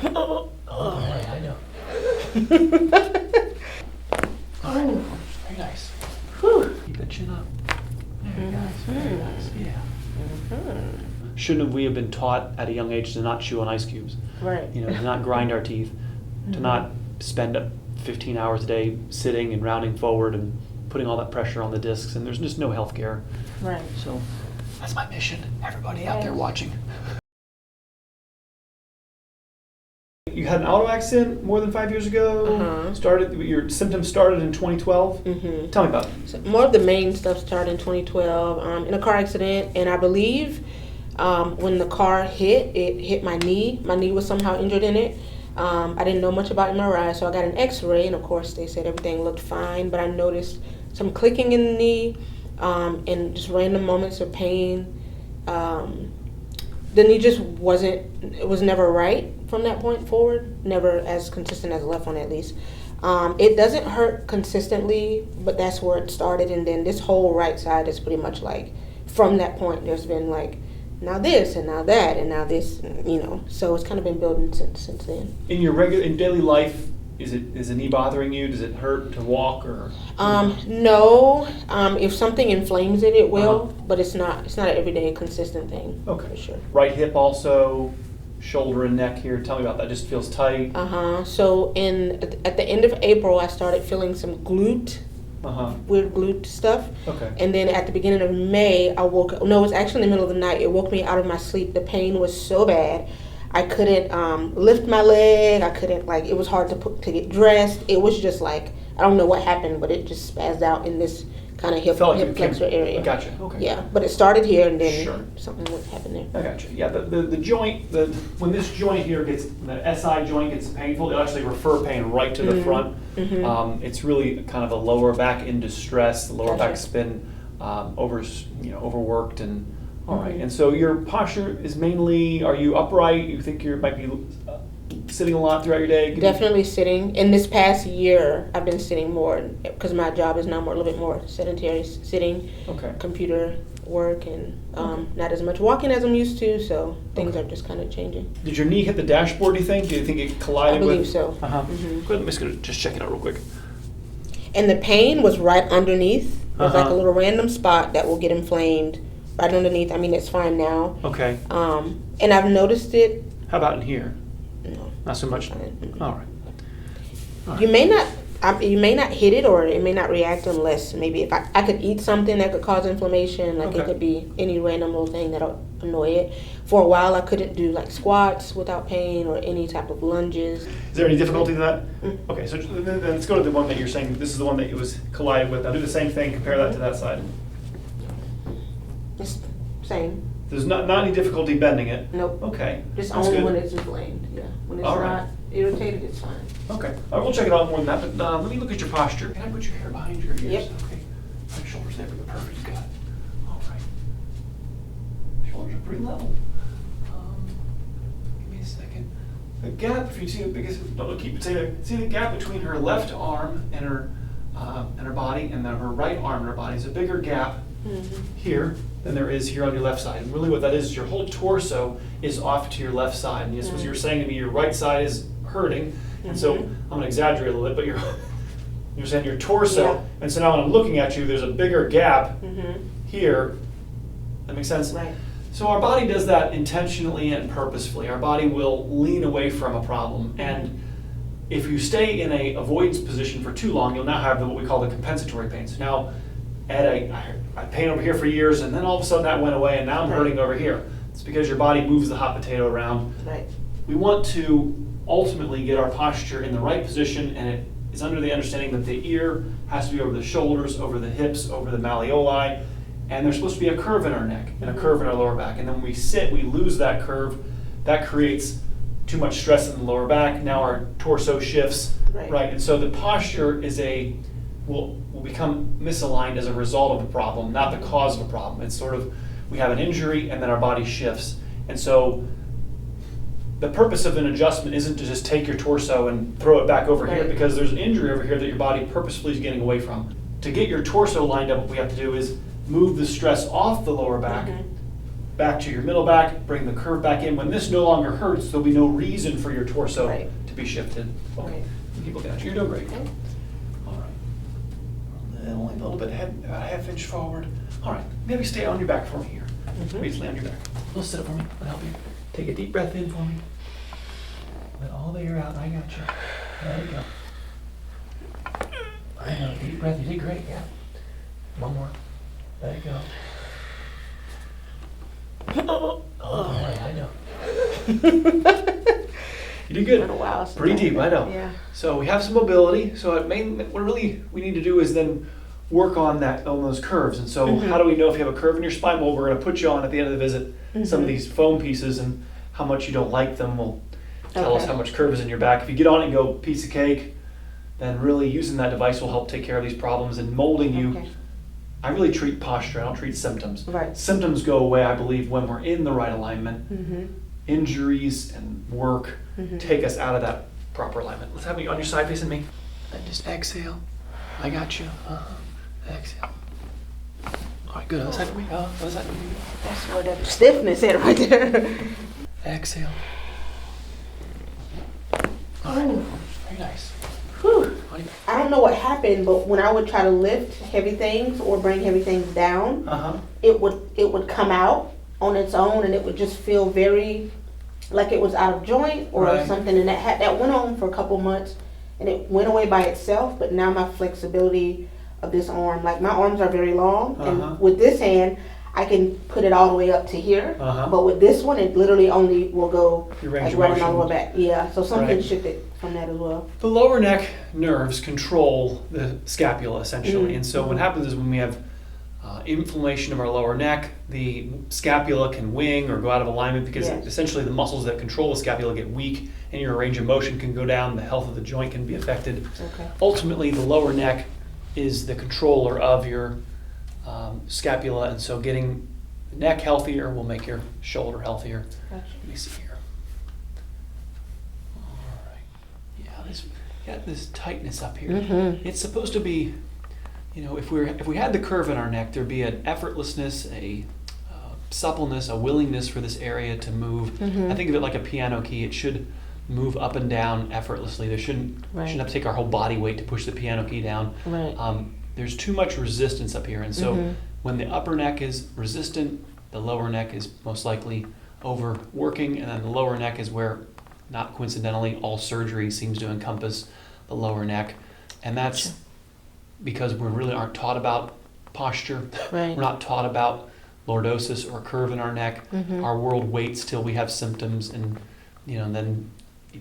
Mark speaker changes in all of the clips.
Speaker 1: All right, I know. All right, very nice.
Speaker 2: Whew.
Speaker 1: Keep that chin up. Very nice, very nice, yeah.
Speaker 2: Mm-hmm.
Speaker 1: Shouldn't we have been taught at a young age to not chew on ice cubes?
Speaker 2: Right.
Speaker 1: You know, to not grind our teeth, to not spend 15 hours a day sitting and rounding forward and putting all that pressure on the discs, and there's just no health care.
Speaker 2: Right.
Speaker 1: So that's my mission, everybody out there watching. You had an auto accident more than 5 years ago. Your symptoms started in 2012.
Speaker 2: Mm-hmm.
Speaker 1: Tell me about it.
Speaker 2: So more of the main stuff started in 2012 in a car accident, and I believe when the car hit, it hit my knee. My knee was somehow injured in it. I didn't know much about MRI, so I got an X-ray, and of course they said everything looked fine, but I noticed some clicking in the knee and just random moments of pain. The knee just it was never right from that point forward, never as consistent as the left one at least. It doesn't hurt consistently, but that's where it started, and then this whole right side is pretty much like, from that point, there's been like, now this, and now that, and now this, you know, so it's kind of been building since then.
Speaker 1: In your in daily life, is the knee bothering you? Does it hurt to walk or?
Speaker 2: No. If something inflames it, it will, but it's not an everyday consistent thing.
Speaker 1: Okay.
Speaker 2: For sure.
Speaker 1: Right hip also, shoulder and neck here. Tell me about that. Just feels tight.
Speaker 2: So at the end of April, I started feeling some weird glute stuff.
Speaker 1: Okay.
Speaker 2: And then at the beginning of May, I woke up. No, it was actually in the middle of the night. It woke me out of my sleep. The pain was so bad. I couldn't lift my leg. I couldn't, it was hard to get dressed. It was just like, I don't know what happened, but it just spazzed out in this kind of hip flexor area.
Speaker 1: Gotcha. Okay.
Speaker 2: Yeah, but it started here, and then something would happen there.
Speaker 1: I gotcha. Yeah, the joint, when this joint here the SI joint gets painful, it'll actually refer pain right to the front.
Speaker 2: Mm-hmm.
Speaker 1: It's really kind of a lower back in distress. The lower back's been overworked and. All right, and so your posture is mainly, are you upright? You think you might be sitting a lot throughout your day?
Speaker 2: Definitely sitting. In this past year, I've been sitting more because my job is now a little bit more sedentary, sitting, computer work, and not as much walking as I'm used to, so things are just kind of changing.
Speaker 1: Did your knee hit the dashboard, do you think? Do you think it collided with?
Speaker 2: I believe so.
Speaker 1: Mm-hmm. Good, I'm just going to check it out real quick.
Speaker 2: And the pain was right underneath. There's like a little random spot that will get inflamed. Right underneath. I mean, it's fine now.
Speaker 1: Okay.
Speaker 2: And I've noticed it.
Speaker 1: How about in here?
Speaker 2: No.
Speaker 1: Not so much.
Speaker 2: Mm-hmm.
Speaker 1: All right.
Speaker 2: You may not hit it, or it may not react unless maybe if I could eat something that could cause inflammation. It could be any random little thing that'll annoy it. For a while, I couldn't do squats without pain or any type of lunges.
Speaker 1: Is there any difficulty to that?
Speaker 2: Mm-hmm.
Speaker 1: Okay, so then let's go to the one that you're saying. This is the one that it was collided with. Now do the same thing. Compare that to that side.
Speaker 2: It's same.
Speaker 1: There's not any difficulty bending it?
Speaker 2: Nope.
Speaker 1: Okay.
Speaker 2: Just
Speaker 1: That's
Speaker 2: only
Speaker 1: good.
Speaker 2: when it's inflamed. Yeah. When it's not irritated, it's fine.
Speaker 1: Okay. All right, we'll check it out more than that, but let me look at your posture. Can I put your hair behind your ears?
Speaker 2: Yep.
Speaker 1: Okay. My shoulders there. Perfect. You got it. All right. Shoulders are pretty level. Give me a second. The gap, if you see the biggest, see the gap between her left arm and her body, and then her right arm and her body is a bigger gap here than there is here on your left side. And really what that is your whole torso is off to your left side. And yes, what you're saying to me, your right side is hurting. And so I'm going to exaggerate a little bit, but you're saying your torso. And so now when I'm looking at you, there's a bigger gap here. That makes sense?
Speaker 2: Right.
Speaker 1: So our body does that intentionally and purposefully. Our body will lean away from a problem. And if you stay in a avoidance position for too long, you'll now have what we call the compensatory pain. So now I had pain over here for years, and then all of a sudden that went away, and now I'm hurting over here. It's because your body moves the hot potato around.
Speaker 2: Right.
Speaker 1: We want to ultimately get our posture in the right position, and it is under the understanding that the ear has to be over the shoulders, over the hips, over the malleoli, and there's supposed to be a curve in our neck and a curve in our lower back. And then when we sit, we lose that curve. That creates too much stress in the lower back. Now our torso shifts, right? And so the posture will become misaligned as a result of a problem, not the cause of a problem. It's sort of, we have an injury and then our body shifts. And so the purpose of an adjustment isn't to just take your torso and throw it back over here, because there's an injury over here that your body purposefully is getting away from. To get your torso lined up, what we have to do is move the stress off the lower back back to your middle back, bring the curve back in. When this no longer hurts, there'll be no reason for your torso
Speaker 2: Right.
Speaker 1: to be shifted. Okay,
Speaker 2: Right.
Speaker 1: keep looking at you. You're doing great.
Speaker 2: Okay.
Speaker 1: All right. Only a little bit, about a half inch forward. All right, maybe stay on your back for me here. Maybe lay on your back. Let's sit up for me. I'll help you. Take a deep breath in for me. Let all the air out. I got you. There you go. I know. Deep breath. You did great. Yeah. One more. There you go. Oh, I know. You did good.
Speaker 2: Been a while since
Speaker 1: Pretty
Speaker 2: I
Speaker 1: deep,
Speaker 2: did
Speaker 1: I know.
Speaker 2: that, yeah.
Speaker 1: So we have some mobility. So what really we need to do is then work on those curves. And so how do we know if you have a curve in your spine? Well, we're going to put you on at the end of the visit some of these foam pieces, and how much you don't like them will tell us how much curve is in your back. If you get on it and go piece of cake, then really using that device will help take care of these problems and molding you.
Speaker 2: Okay.
Speaker 1: I really treat posture. I don't treat symptoms.
Speaker 2: Right.
Speaker 1: Symptoms go away, I believe, when we're in the right alignment. Injuries and work take us out of that proper alignment. Let's have you on your side facing me. And just exhale. I got you. Exhale. All right, good. Other side of me. Other side of me.
Speaker 2: That's where that stiffness is right there.
Speaker 1: Exhale. All right. Very nice.
Speaker 2: Whew. I don't know what happened, but when I would try to lift heavy things or bring heavy things down, it would come out on its own, and it would just feel very like it was out of joint or something. And that went on for a couple months, and it went away by itself. But now my flexibility of this arm, like my arms are very long, and with this hand, I can put it all the way up to here. But with this one, it literally only will go like right all the way back. Yeah, so something shifted from that as well.
Speaker 1: The lower neck nerves control the scapula essentially, and so what happens is when we have inflammation of our lower neck, the scapula can wing or go out of alignment because essentially the muscles that control the scapula get weak, and your range of motion can go down. The health of the joint can be affected. Ultimately, the lower neck is the controller of your scapula, and so getting the neck healthier will make your shoulder healthier. Let me see here. All right. Yeah, got this tightness up here. It's supposed to be, if we had the curve in our neck, there'd be an effortlessness, a suppleness, a willingness for this area to move. I think of it like a piano key. It should move up and down effortlessly. There shouldn't have to take our whole body weight to push the piano key down. There's too much resistance up here, and so when the upper neck is resistant, the lower neck is most likely overworking, and then the lower neck is where, not coincidentally, all surgery seems to encompass the lower neck, and that's because we really aren't taught about posture. We're not taught about lordosis or curve in our neck. Our world waits till we have symptoms, and then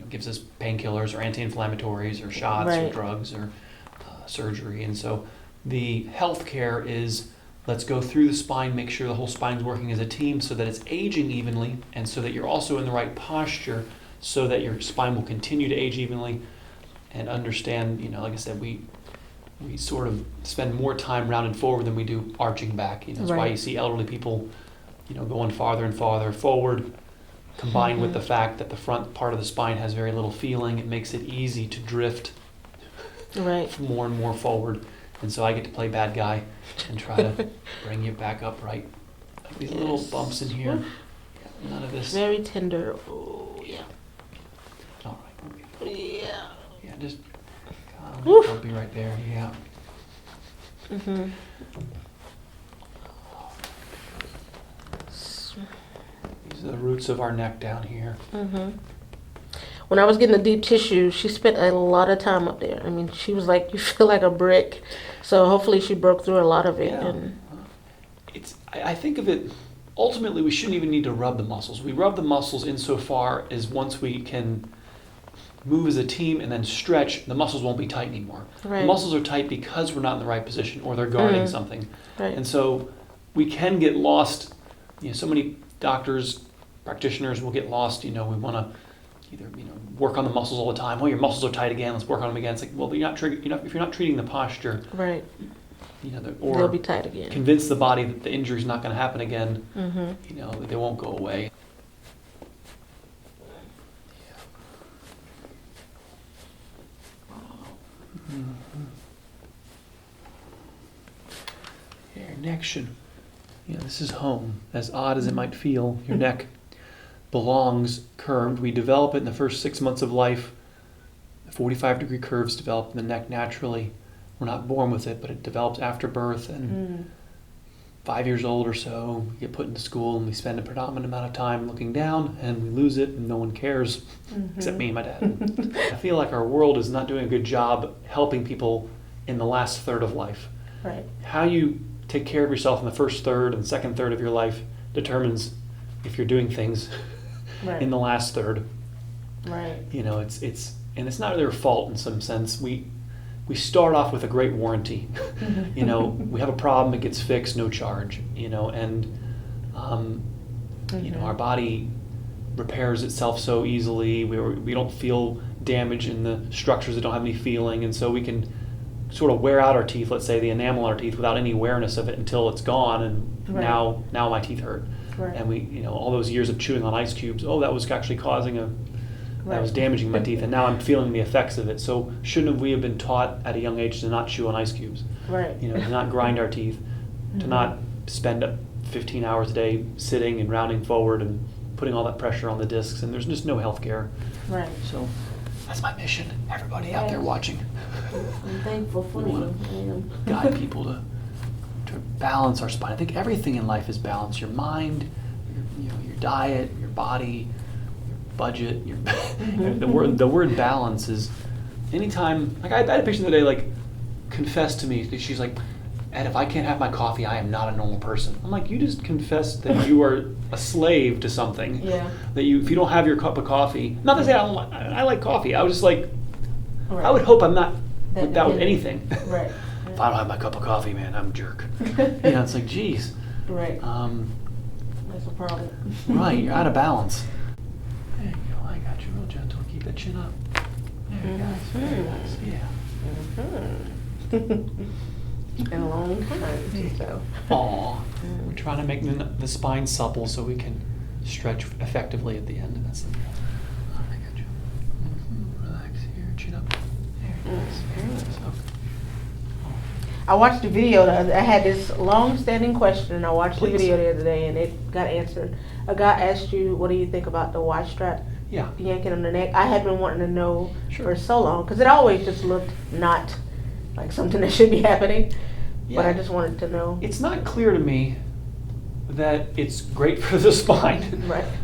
Speaker 1: gives us painkillers or anti-inflammatories or shots or drugs or surgery. And so the healthcare is, let's go through the spine, make sure the whole spine's working as a team so that it's aging evenly, and so that you're also in the right posture so that your spine will continue to age evenly. And understand, like I said, we sort of spend more time rounded forward than we do arching back. That's why you see elderly people, going farther and farther forward, combined with the fact that the front part of the spine has very little feeling. It makes it easy to drift more and more forward. And so I get to play bad guy and try to bring you back upright. Like these little bumps in here. None of this.
Speaker 2: Very tender. Oh, yeah.
Speaker 1: All right.
Speaker 2: Yeah.
Speaker 1: Yeah, just bumpy right there. Yeah. These are the roots of our neck down here.
Speaker 2: When I was getting the deep tissue, she spent a lot of time up there. I mean, she was like, you feel like a brick. So hopefully she broke through a lot of it.
Speaker 1: Yeah. I think of it, ultimately we shouldn't even need to rub the muscles. We rub the muscles insofar as once we can move as a team and then stretch, the muscles won't be tight anymore. The muscles are tight because we're not in the right position or they're guarding something. And so we can get lost. So many doctors, practitioners will get lost. We want to either work on the muscles all the time. Oh, your muscles are tight again. Let's work on them again. It's like, well, but if you're not treating the posture, or
Speaker 2: they'll be tight again.
Speaker 1: Convince the body that the injury is not going to happen again. They won't go away. Your neck should This is home. As odd as it might feel, your neck belongs curved. We develop it in the first 6 months of life. 45-degree curves develop in the neck naturally. We're not born with it, but it develops after birth. And 5 years old or so, we get put into school and we spend a predominant amount of time looking down, and we lose it, and no one cares except me and my dad. I feel like our world is not doing a good job helping people in the last third of life.
Speaker 2: Right. How
Speaker 1: you take care of yourself in the first third and second third of your life determines if you're doing things in the last third.
Speaker 2: Right.
Speaker 1: It's not their fault in some sense. We start off with a great warranty. We have a problem, it gets fixed, no charge. Our body repairs itself so easily. We don't feel damage in the structures that don't have any feeling, and so we can sort of wear out our teeth, let's say the enamel on our teeth, without any awareness of it until it's gone, and now my teeth hurt. Right. And we, all those years of chewing on ice cubes, that was actually that was damaging my teeth, and now I'm feeling the effects of it. So shouldn't we have been taught at a young age to not chew on ice cubes? Right. To not grind our teeth, to not spend 15 hours a day sitting and rounding forward and putting all that pressure on the discs, and there's just no health care. Right. So that's my mission. Everybody out there watching.
Speaker 2: I'm thankful for you.
Speaker 1: Guide people to balance our spine. I think everything in life is balance. Your mind, your diet, your body, your budget. The word balance is anytime. Like I had a patient today, confess to me. She's like, "Ed, if I can't have my coffee, I am not a normal person." I'm like, "You just confessed that you are a slave to something. Yeah. That if you don't have your cup of coffee, not to say I like coffee. I was just like, I would hope I'm not without anything. Right. If I don't have my cup of coffee, man, I'm a jerk. It's like, geez. Right.
Speaker 2: That's a problem.
Speaker 1: Right, you're out of balance. There you go. I got you real gentle. Keep that chin up. There you go. Very nice. Yeah.
Speaker 2: In a long time. So.
Speaker 1: Aw. We're trying to make the spine supple so we can stretch effectively at the end. That's the I got you. Relax here. Chin up. There it is. Very nice. Okay.
Speaker 2: I watched the video. I had this long-standing question, and I watched the video the other day, and it got answered. A guy asked you, "What do you think about the Y strap yanking on the neck?" I had been wanting to know for so long because it always just looked not like something that should be happening. But I just wanted to know.
Speaker 1: It's not clear to me that it's great for the spine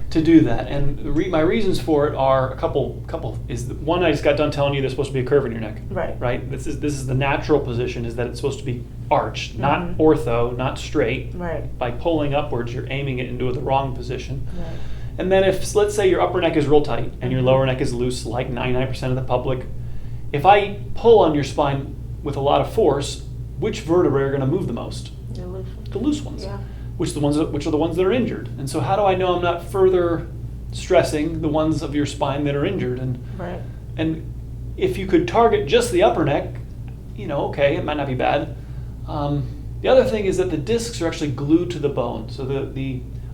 Speaker 1: to do that, and my reasons for it are a couple. Is one, I just got done telling you there's supposed to be a curve in your neck. Right. This is the natural position, is that it's supposed to be arched, not ortho, not straight. Right. By pulling upwards, you're aiming it into the wrong position. Right. And then if, let's say, your upper neck is real tight and your lower neck is loose, like 99% of the public, if I pull on your spine with a lot of force, which vertebrae are going to move the most? The loose ones. Yeah. Which are the ones that are injured. And so how do I know I'm not further stressing the ones of your spine that are injured? And if you could target just the upper neck, okay, it might not be bad. The other thing is that the discs are actually glued to the bone. So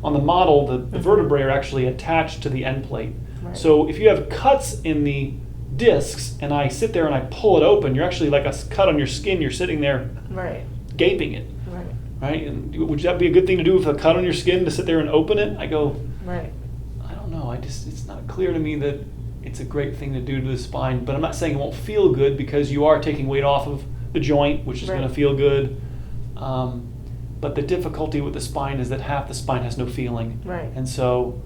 Speaker 1: on the model, the vertebrae are actually attached to the end plate. Right. So if you have cuts in the discs and I sit there and I pull it open, you're actually like a cut on your skin. You're sitting there gaping it. Right? And would that be a good thing to do with a cut on your skin, to sit there and open it? I go, I don't know. It's not clear to me that it's a great thing to do to the spine, but I'm not saying it won't feel good, because you are taking weight off of the joint, which is going to feel good. But the difficulty with the spine is that half the spine has no feeling. Right. And so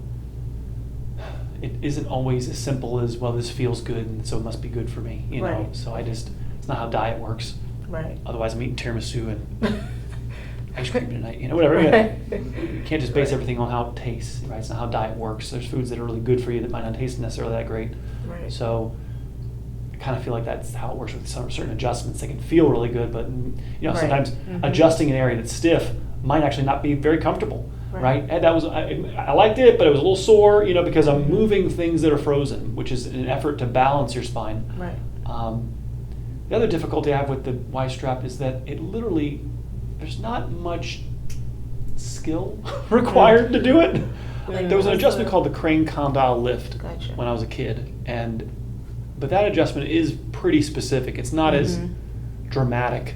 Speaker 1: it isn't always as simple as, well, this feels good, and so it must be good for me. So it's not how diet works. Right. Otherwise I'm eating tiramisu and ice cream tonight, whatever. You can't just base everything on how it tastes, right? It's not how diet works. There's foods that are really good for you that might not taste necessarily that great. Right. So I kind of feel like that's how it works with some certain adjustments. They can feel really good, but sometimes adjusting an area that's stiff might actually not be very comfortable, right? And I liked it, but it was a little sore, because I'm moving things that are frozen, which is an effort to balance your spine. Right. The other difficulty I have with the Y strap is that it literally, there's not much skill required to do it. There was an adjustment called the crane condyle lift when I was a kid, but that adjustment is pretty specific. It's not as dramatic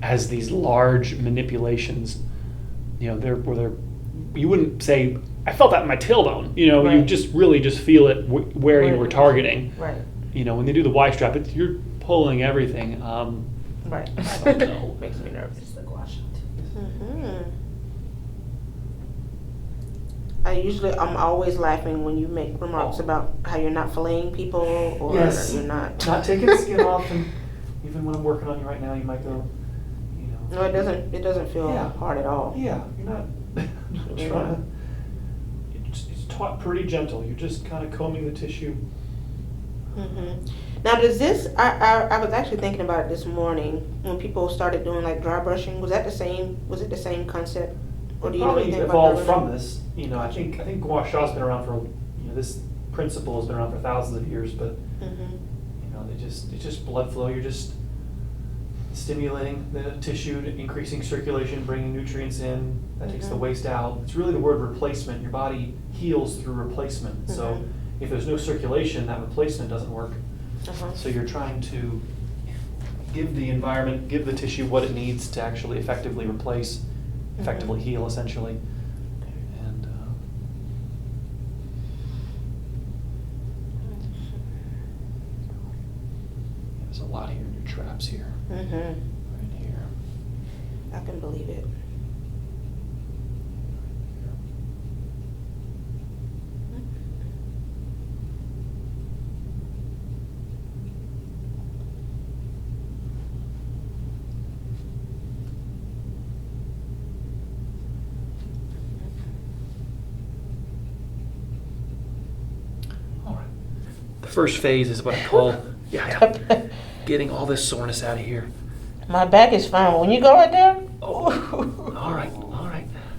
Speaker 1: as these large manipulations. you wouldn't say, I felt that in my tailbone. You
Speaker 2: Right.
Speaker 1: just really just feel it where you were targeting.
Speaker 2: Right.
Speaker 1: When they do the Y strap, you're pulling everything.
Speaker 2: Right.
Speaker 1: I don't know.
Speaker 2: Makes me nervous. I'm always laughing when you make remarks about how you're not filleting people or
Speaker 1: Yes.
Speaker 2: you're not
Speaker 1: taking the skin off, and even when I'm working on you right now, you might go,
Speaker 2: No, it doesn't feel
Speaker 1: Yeah.
Speaker 2: hard at all.
Speaker 1: Yeah, you're not,
Speaker 2: You're
Speaker 1: trying
Speaker 2: not.
Speaker 1: to. It's taught pretty gentle. You're just kind of combing the tissue.
Speaker 2: Now, does this? I was actually thinking about it this morning when people started doing like dry brushing. Was it the same concept? Or do you know
Speaker 1: Probably
Speaker 2: anything about
Speaker 1: evolved
Speaker 2: dry
Speaker 1: from this. I think gua sha's been around for, this principle has been around for thousands of years, but
Speaker 2: brushing?
Speaker 1: it's just blood flow. You're just stimulating the tissue, increasing circulation, bringing nutrients in. That takes the waste out. It's really the word replacement. Your body heals through replacement. So if there's no circulation, that replacement doesn't work. So you're trying to give the environment, give the tissue what it needs to actually effectively replace, effectively heal, essentially. And there's a lot here in your traps here. Right here.
Speaker 2: I can believe it.
Speaker 1: All right. The first phase is what I call getting all this soreness out of here.
Speaker 2: My back is fine. When you go right there,
Speaker 1: All right.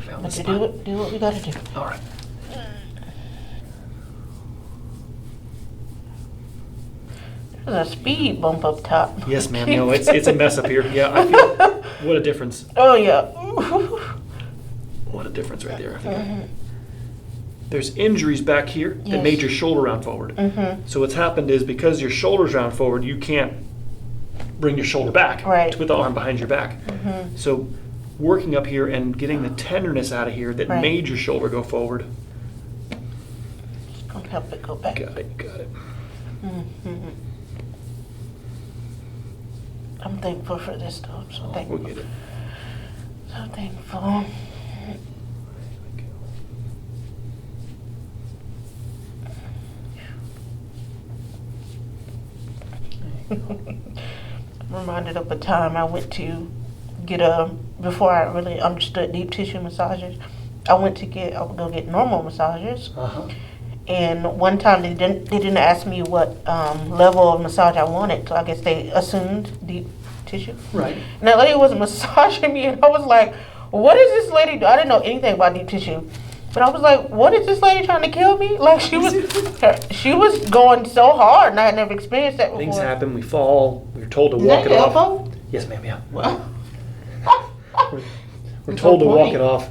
Speaker 1: Found the
Speaker 2: but you
Speaker 1: spot.
Speaker 2: do what we gotta do.
Speaker 1: All right.
Speaker 2: There's a speed bump up top.
Speaker 1: Yes, ma'am. No, it's a mess up here. Yeah, I feel. What a difference.
Speaker 2: Oh yeah.
Speaker 1: What a difference right there. I think there's injuries back here that
Speaker 2: Yes.
Speaker 1: made your shoulder round forward. So what's happened is because your shoulder's round forward, you can't bring your shoulder back
Speaker 2: Right.
Speaker 1: to put the arm behind your back. So working up here and getting the tenderness out of here that
Speaker 2: Right.
Speaker 1: made your shoulder go forward.
Speaker 2: Just gonna help it go back.
Speaker 1: Got it.
Speaker 2: I'm thankful for this though. I'm so
Speaker 1: We'll
Speaker 2: thankful.
Speaker 1: get it.
Speaker 2: So thankful. I'm reminded of a time I went to get before I really understood deep tissue massages. I would go get normal massages. And one time they didn't ask me what level of massage I wanted, so I guess they assumed deep tissue.
Speaker 1: Right.
Speaker 2: And that lady was massaging me, and I was like, "What is this lady do?" I didn't know anything about deep tissue, but I was like, "What is this lady trying to kill me?" Like she was going so hard, and I had never experienced that before.
Speaker 1: Things happen. We fall. We're told to
Speaker 2: Is
Speaker 1: walk
Speaker 2: that
Speaker 1: it
Speaker 2: your
Speaker 1: off.
Speaker 2: elbow?
Speaker 1: Yes, ma'am. Yeah.
Speaker 2: Wow.
Speaker 1: We're
Speaker 2: It's
Speaker 1: told to
Speaker 2: so
Speaker 1: walk
Speaker 2: funny.
Speaker 1: it off.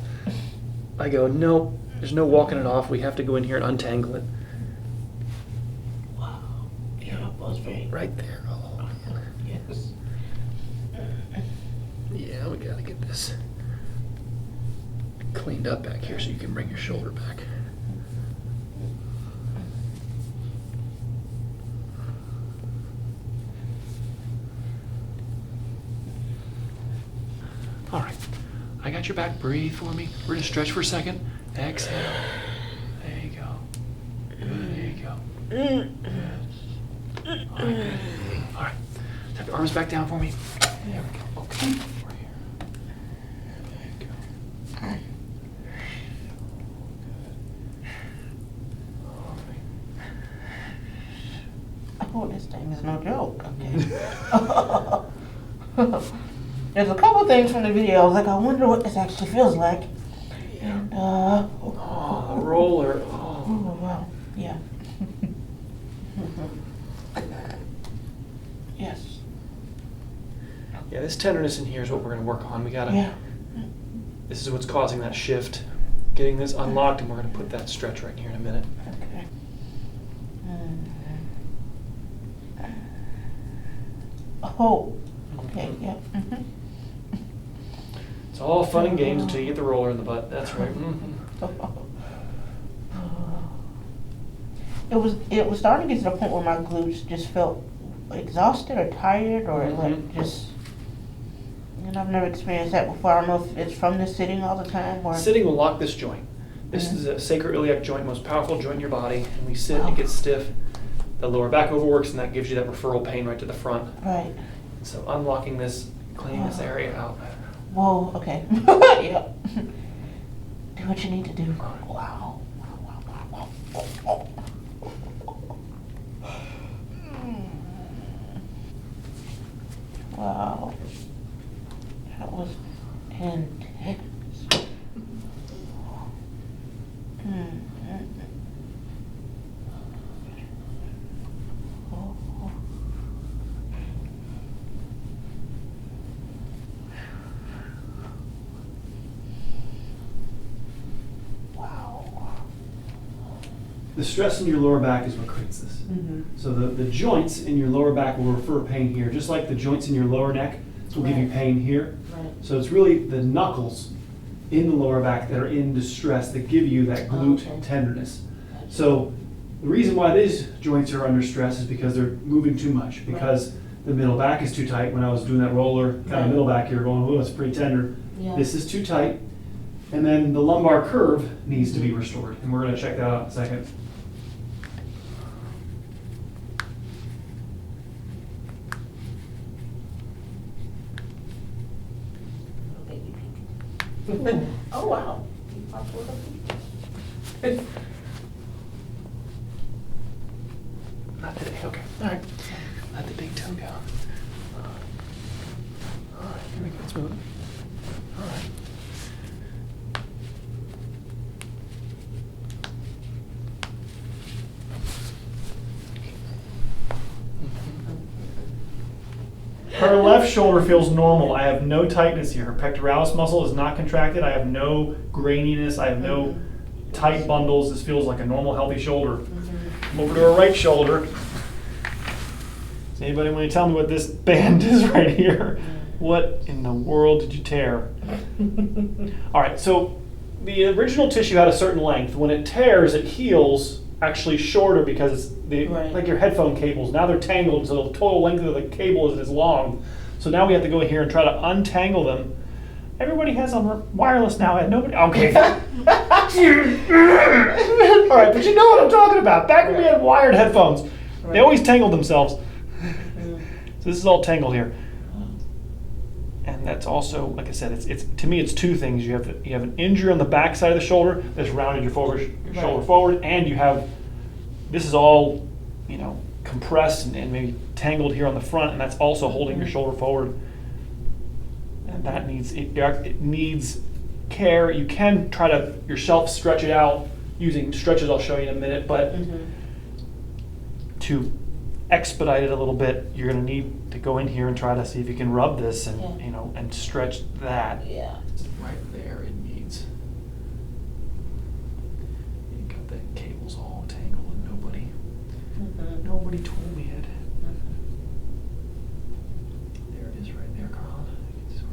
Speaker 1: I go, no, there's no walking it off. We have to go in here and untangle it.
Speaker 2: Wow. Your elbow's very.
Speaker 1: Right there. Oh,
Speaker 2: Yes.
Speaker 1: yeah, we gotta get this cleaned up back here so you can bring your shoulder back. All right. I got your back. Breathe for me. We're gonna stretch for a second. Exhale. There you go. Good. There you go. All right. Good. All right. Tap your arms back down for me. There we go. Okay. Over here. There you go.
Speaker 2: Oh, this thing is no joke. Okay. There's a couple things from the video. I was like, I wonder what this actually feels like. And
Speaker 1: Oh, the roller.
Speaker 2: oh
Speaker 1: Oh.
Speaker 2: wow, yeah. Yes.
Speaker 1: Yeah, this tenderness in here is what we're gonna work on. We gotta.
Speaker 2: Yeah.
Speaker 1: This is what's causing that shift. Getting this unlocked, and we're gonna put that stretch right in here in a minute.
Speaker 2: Okay. Oh. Okay. Yeah.
Speaker 1: It's all fun and games until you get the roller in the butt. That's right.
Speaker 2: It was starting to get to the point where my glutes just felt exhausted or tired or like just. And I've never experienced that before. I don't know if it's from the sitting all the time or.
Speaker 1: Sitting will lock this joint. This is a sacroiliac joint, most powerful joint in your body. And we sit, it gets stiff. The lower back overworks, and that gives you that referral pain right to the front.
Speaker 2: Right.
Speaker 1: So unlocking this, cleaning this area out.
Speaker 2: Whoa, okay. Yep. Do what you need to do. Wow. Wow. That was intense.
Speaker 1: The stress in your lower back is what creates this. So the joints in your lower back will refer pain here, just like the joints in your lower neck will give you pain here.
Speaker 2: Right.
Speaker 1: So it's really the knuckles in the lower back that are in distress that give you that glute tenderness. So the reason why these joints are under stress is because they're moving too much, because the middle back is too tight. When I was doing that roller, kind of middle back here, going, oh, it's pretty tender.
Speaker 2: Yeah.
Speaker 1: This is too tight. And then the lumbar curve needs to be restored. And we're going to check that out in a second.
Speaker 2: Oh, wow.
Speaker 1: Not today, okay. All right. Let the big toe go. All right, here we go. Let's move it. All right. Her left shoulder feels normal. I have no tightness here. Her pectoralis muscle is not contracted. I have no graininess. I have no tight bundles. This feels like a normal, healthy shoulder. Come over to her right shoulder. Does anybody want to tell me what this band is right here? What in the world did you tear? All right, so the original tissue had a certain length. When it tears, it heals actually shorter because it's like your headphone cables. Now they're tangled, so the total length of the cable is as long. So now we have to go in here and try to untangle them. Everybody has them wireless now. Nobody. Okay. All right, but you know what I'm talking about. Back when we had wired headphones, they always tangled themselves. So this is all tangled here. And that's also, like I said, it's to me it's two things. You have an injury on the back side of the shoulder that's rounded your shoulder forward, and you have this is all, compressed and maybe tangled here on the front, and that's also holding your shoulder forward. And that it needs care. You can try to yourself stretch it out using stretches I'll show you in a minute, but to expedite it a little bit, you're going to need to go in here and try to see if you can rub this and and stretch that.
Speaker 2: Yeah.
Speaker 1: Right there it needs. You got the cables all tangled and nobody told me it. There it is right there, Carl. You can sort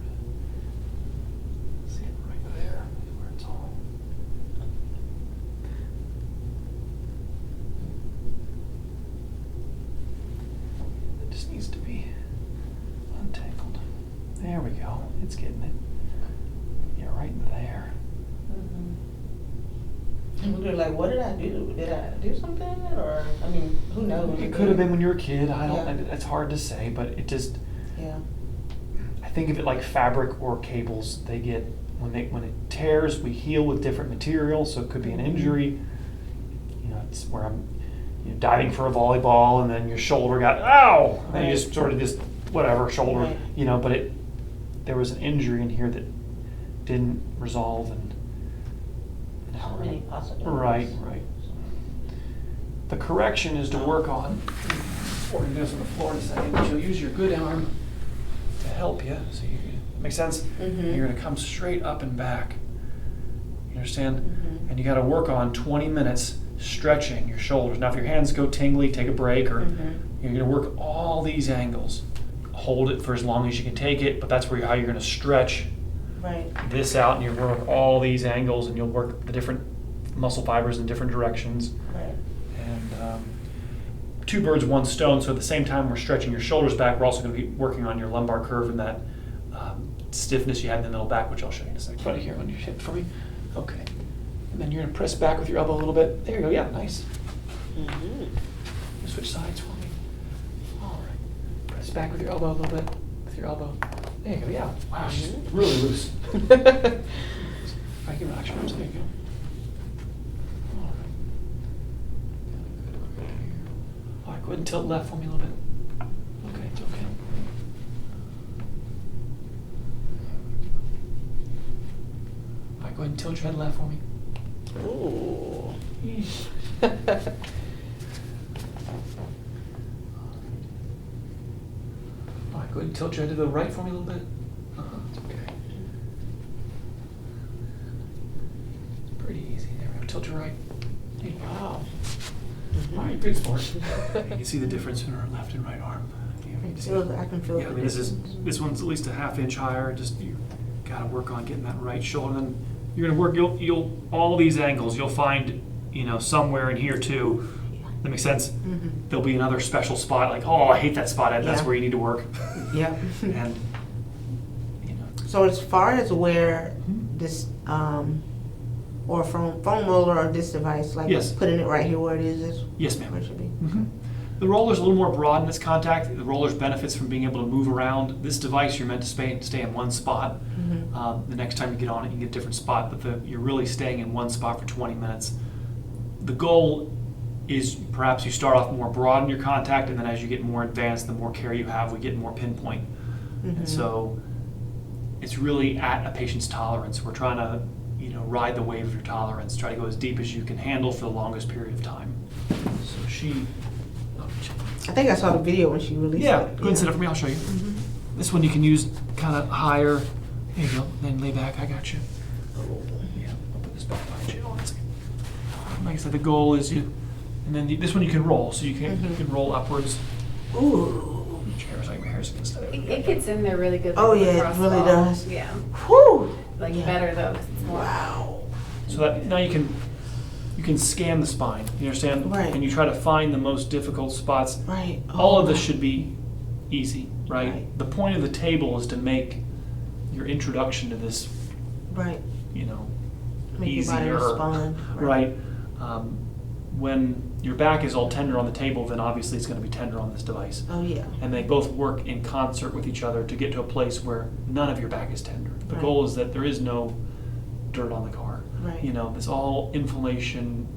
Speaker 1: of see it right there where it's all. It just needs to be untangled. There we go. It's getting it. Yeah, right there.
Speaker 2: And we're like, what did I do? Did I do something? Or, who knows?
Speaker 1: It could have been when you were a kid. I don't. It's hard to say, but it just.
Speaker 2: Yeah.
Speaker 1: I think of it like fabric or cables. They get when it tears, we heal with different materials. So it could be an injury. It's where I'm diving for a volleyball, and then your shoulder got ow, and you just sort of just whatever shoulder, But there was an injury in here that didn't resolve, and
Speaker 2: How many possibilities?
Speaker 1: right. The correction is to work on. We're going to do this on the floor in a second, but you'll use your good arm to help you. So make sense? You're going to come straight up and back. You understand? And you got to work on 20 minutes stretching your shoulders. Now, if your hands go tingly, take a break, or you're going to work all these angles. Hold it for as long as you can take it, but that's how you're going to stretch
Speaker 2: Right.
Speaker 1: this out and you work all these angles and you'll work the different muscle fibers in different directions.
Speaker 2: Right.
Speaker 1: And two birds, one stone. So at the same time we're stretching your shoulders back, we're also going to be working on your lumbar curve and that stiffness you had in the middle back, which I'll show you in a second. Right here on your hip for me. Okay. And then you're going to press back with your elbow a little bit. There you go. Yeah, nice. Switch sides for me. All right. Press back with your elbow a little bit. With your elbow. There you go. Yeah. Wow, she's really loose. All right, give relax your arms. There you go. All right. All right, go ahead and tilt left for me a little bit. Okay, it's okay. All right, go ahead and tilt your head left for me.
Speaker 2: Ooh.
Speaker 1: All right, go ahead and tilt your head to the right for me a little bit. It's okay. It's pretty easy. There we go. Tilt your right. There you go.
Speaker 2: Wow.
Speaker 1: All right, good sport. You can see the difference in our left and right arm.
Speaker 2: I can feel
Speaker 1: Yeah, I
Speaker 2: the
Speaker 1: mean,
Speaker 2: difference.
Speaker 1: this one's at least a half inch higher. Just you gotta work on getting that right shoulder. And then you're gonna work. You'll all these angles. You'll find somewhere in here too. That makes sense. There'll be another special spot. Like, oh, I hate that spot. That's
Speaker 2: Yeah.
Speaker 1: where you need to work.
Speaker 2: Yep.
Speaker 1: And
Speaker 2: So as far as where this or from foam roller or this device, like
Speaker 1: Yes.
Speaker 2: putting it right here where it is
Speaker 1: yes,
Speaker 2: where
Speaker 1: ma'am.
Speaker 2: it should be.
Speaker 1: The roller's a little more broad in its contact. The roller's benefits from being able to move around. This device, you're meant to stay in one spot. The next time you get on it, you get a different spot, but you're really staying in one spot for 20 minutes. The goal is perhaps you start off more broad in your contact, and then as you get more advanced, the more care you have, we get more pinpoint. And so it's really at a patient's tolerance. We're trying to ride the wave of your tolerance, try to go as deep as you can handle for the longest period of time. So
Speaker 2: I think I saw the video when she released
Speaker 1: yeah,
Speaker 2: it.
Speaker 1: go ahead and sit up for me, I'll show you. This one you can use kind of higher. There you go, then lay back, I got you. Yeah, I'll put this back behind you. Hold on a second. Like I said, the goal is and then this one you can roll, so you can roll upwards.
Speaker 2: Ooh.
Speaker 1: Chairs like my hair's against that.
Speaker 3: It gets in there really good.
Speaker 2: Oh,
Speaker 3: like,
Speaker 2: yeah, it
Speaker 3: across
Speaker 2: really
Speaker 3: the
Speaker 2: does.
Speaker 3: Yeah.
Speaker 2: Whew.
Speaker 3: Like
Speaker 2: Yeah.
Speaker 3: better though, 'cause it's more.
Speaker 2: Wow.
Speaker 1: So that now you can scan the spine. You understand?
Speaker 2: Right.
Speaker 1: And you try to find the most difficult spots.
Speaker 2: Right.
Speaker 1: All of this
Speaker 2: right.
Speaker 1: should be easy, right?
Speaker 2: Right.
Speaker 1: The point of the table is to make your introduction to this,
Speaker 2: Right. Make your body
Speaker 1: easier,
Speaker 2: respond.
Speaker 1: right? When your back is all tender on the table, then obviously it's going to be tender on this device.
Speaker 2: Oh yeah.
Speaker 1: And they both work in concert with each other to get to a place where none of your back is tender. The
Speaker 2: Right.
Speaker 1: goal is that there is no dirt on the car.
Speaker 2: Right.
Speaker 1: It's all inflammation,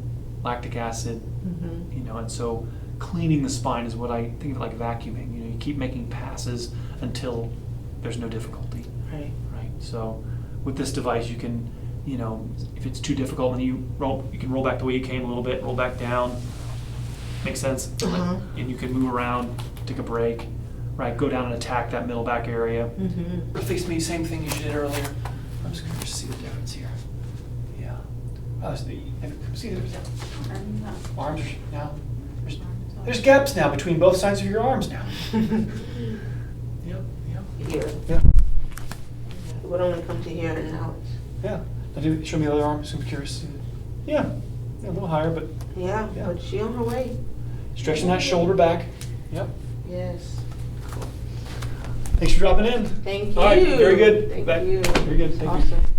Speaker 1: lactic acid, and so cleaning the spine is what I think of like vacuuming. You keep making passes until there's no difficulty.
Speaker 2: Right.
Speaker 1: Right. So with this device, you can, if it's too difficult, then you can roll back the way you came a little bit, roll back down. Makes sense? And you can move around, take a break, right? Go down and attack that middle back area. Face me, same thing you did earlier. I'm just curious to see the difference here. Yeah. See the difference? Arms are now. There's gaps now between both sides of your arms now. Yep.
Speaker 2: Here.
Speaker 1: Yeah.
Speaker 2: It would only come to here and now it's.
Speaker 1: Yeah. Now show me the other arm. I'm curious to see it. Yeah. A little higher, but
Speaker 2: Yeah,
Speaker 1: Yeah.
Speaker 2: but she on her way.
Speaker 1: stretching that shoulder back. Yep.
Speaker 2: Yes.
Speaker 1: Thanks for dropping in.
Speaker 2: Thank you.
Speaker 1: All right. Very good.
Speaker 2: Thank
Speaker 1: Back.
Speaker 2: you.
Speaker 1: Very good. Thank you.
Speaker 2: Awesome.